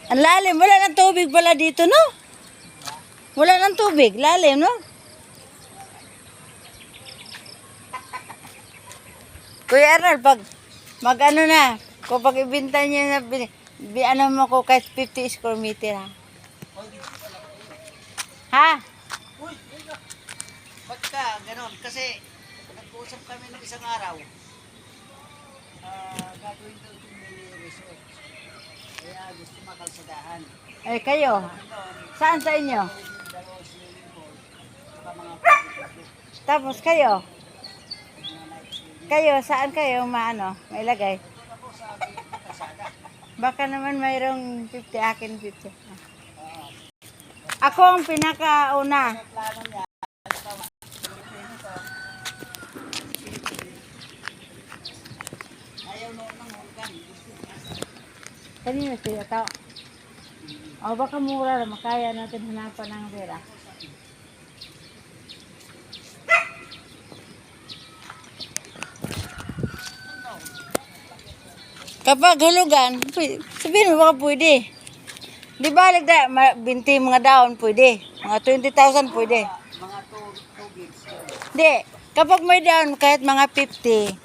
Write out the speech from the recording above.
Ang lalim, wala ng tubig pala dito, no? Wala ng tubig, lalim, no? Kuya Arnold, pag mag-ano na, kung pag ibinta niyo na, ano mo ko kahit 50 square meter, ha? Ha? Uy, ba't ka ganon? Kasi nag-uusap kami ng isang araw. Gagawin daw itong mini resort. Kaya gusto makalsadahan. Eh, kayo? Saan sa inyo? Dalawang swimming pool. Saka mga Tapos kayo? Kayo, saan kayo maano, mailagay? Baka naman mayroong 50, akin 50. Ako ang pinakauna. plano niya. Ayaw noon ng hunggan. Kanina siya tao. O baka mura lang, makaya natin hanapan ng pera. Kapag hulugan, sabihin mo baka pwede. Di ba da, binti mga daon pwede. Mga 20,000 pwede. Mga 2 gigs. Di, kapag may daon kahit mga 50,